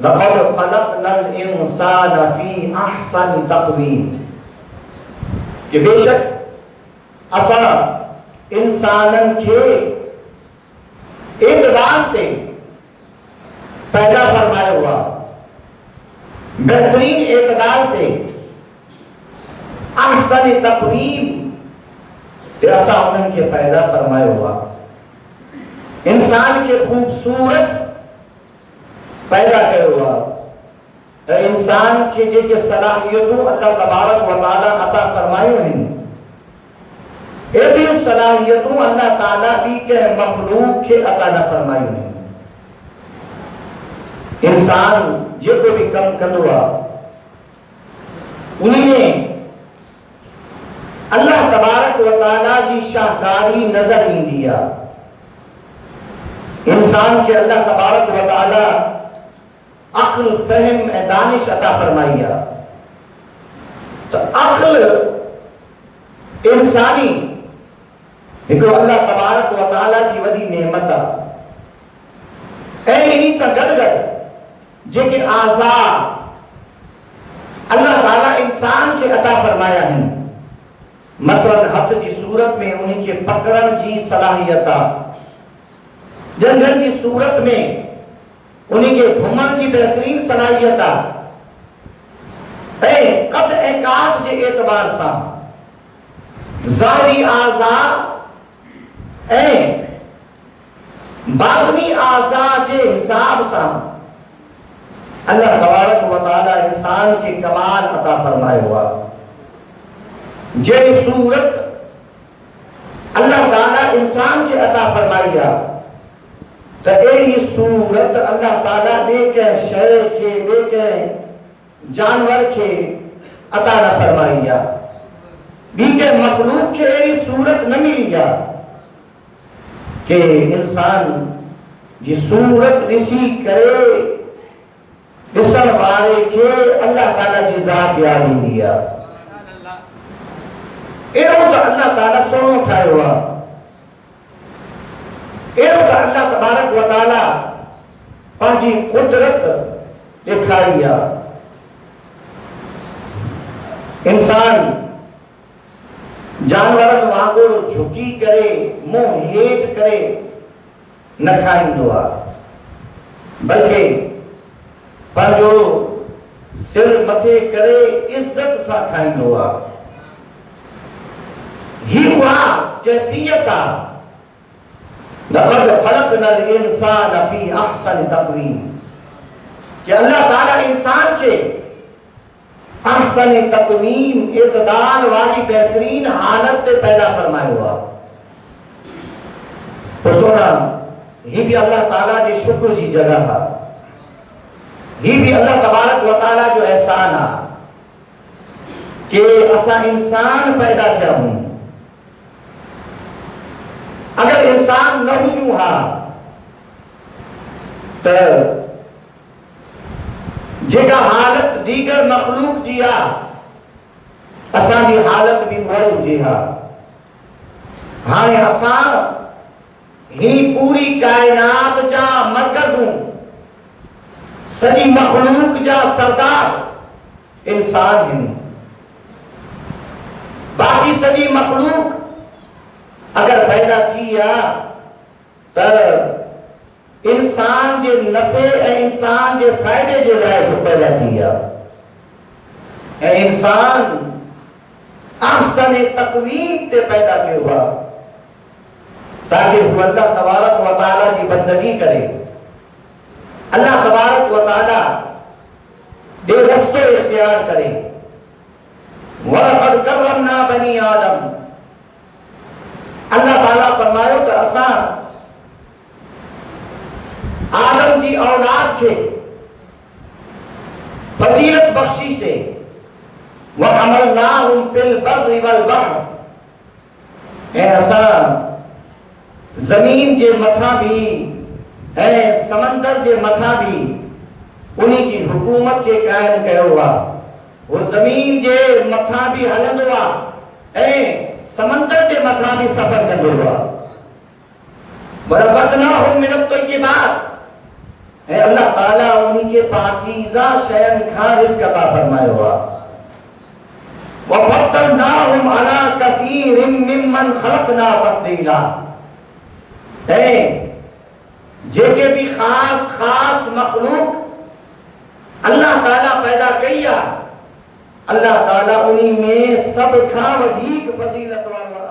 लक़द ख़लक़नल इंसान फ़ी अहसनि तक़वीम, कि बेशक असां इंसाननि खे इक़दार ते पैदा फरमायो हुआ, बेहतरीन इक़दार ते अहसनि तक़वीम ते असां उन्हनि खे पैदा फरमायो हुआ। इंसान खे ख़ूबसूरत पैदा कयो हुआ। इंसान खे जेके सलाहियतूं अल्लाह तबारक व तआला अता फरमायूं आहिनि, एतिरियूं सलाहियतूं अल्लाह ताला ॿी कंहिं मख़लूक खे अता न फरमायूं आहिनि। इंसान जेको बि कमु कंदो आहे उनमें अल्लाह तबारक व तआला जी शाहकारी नज़र ईंदी आहे। इंसान खे अल्लाह तबारक व तआला अक़्ल, फ़हम ऐं दानिश अता फरमाई आहे। तो अक़्ल इंसानी हिकिड़ो अल्लाह तबारक व तआला जी वॾी नेमत आहे। ऐं इन सां गॾु गॾु जेके आज़ा अल्लाह ताला इंसान खे अता फरमाया आहिनि, मसलन हथ जी सूरत में उन्हीं खे पकड़ण जी सलाहियत आहे, जंगल जी सूरत में उन्हीं के घुमण जी बेहतरीन सलाहियत आहे। ऐं कद ऐं काठ जे एतबार सां ज़ाहिरी आज़ा ऐं बातिनी आज़ा जे हिसाब सां अल्लाह तबारक व तआला इंसान खे कमाल अता फरमायो आहे। जहिड़ी सूरत अल्लाह ताला इंसान खे अता फरमाई आहे, तो अहिड़ी सूरत अल्लाह ताला ॿिए कंहिं शइ खे, ॿिए कंहिं जानवर खे अता न फरमाई आहे। ॿी कंहिं मख़लूक खे अहिड़ी सूरत न मिली आहे कि इंसान जी सूरत ॾिसी करे ॾिसण वारे खे अल्लाह ताला जी ज़ात यादि ईंदी आहे। अहिड़ो त अल्लाह ताला सोनो ठाहियो आहे, अहिड़ो त अल्लाह तबारक व तआला पंहिंजी कुदरत ॾेखारी आहे। इंसान जानवरनि वांगुरु झुकी करे, मुंहुं हेठि करे न खाईंदो आहे, बल्कि पंहिंजो सिर मथे करे इज़त सां खाईंदो आहे। ही उहा कैफ़ियत आहे, लक़द ख़लक़नल इंसान फ़ी अहसनि तक़वीम, कि अल्लाह ताला इंसान के अहसनि तक़वीम इतदाल वाली बेहतरीन हालत से पैदा फरमायो आहे। तो सोना ही भी अल्लाह ताला जे शुक्र जी जगह है, ही भी अल्लाह तबारक व तआला जो एहसान है कि असां इंसान पैदा थिया हूं। अगर इंसान न हुजूं हा तो जेका हालत दीगर मखलूक जी आहे, असांजी हालत भी उहा हुजे हा। हाणे असां ही पूरी कायनात जा मरकज़ूं, सॼी मखलूक जा सरदार इंसान आहिनि। बाक़ी सॼी मखलूक अगर पैदा थी आहे त इंसान जे नफ़े ऐं इंसान जे फ़ाइदे जे लाइ पैदा थी आहे। ऐं इंसान अहसनि तक़वीम ते पैदा कयो आहे ताकि हू अल्लाह तबारक व तआला जी बंदगी करे, अल्लाह तबारक व तआला दे रस्तो इख्तियार करे। वलक़द करमना बनी आदम, अल्लाह ताला फरमायो तो असां आदम जी औलाद के फजीलत बख्शी से व अमलनाहुम फिल बर्रि वल बहर, ऐं असां जमीन जे मथा भी ऐं समंदर जे मथा भी उन्हीं जी हुकूमत के कायम कयो आहे। वो जमीन जे मथा भी हलंदो आहे ऐं समंदर जे मथा भी सफर कंदो आहे। वरज़क़नाहुम मिनत तय्यिबात, ऐ अल्लाह ताला उन्हीं के पाकीज़ा शयन खां रिज़्क़ अता फरमायो हुआ। वफ़द्दलनाहुम अला कसीरिम मिम्मन खलक़ना तफ़दीला। ऐ जेके भी खास मखलूक अल्लाह ताला पैदा कई, अल्लाह ताला उन्हीं में सब खां वधीक फज़ीलत वारो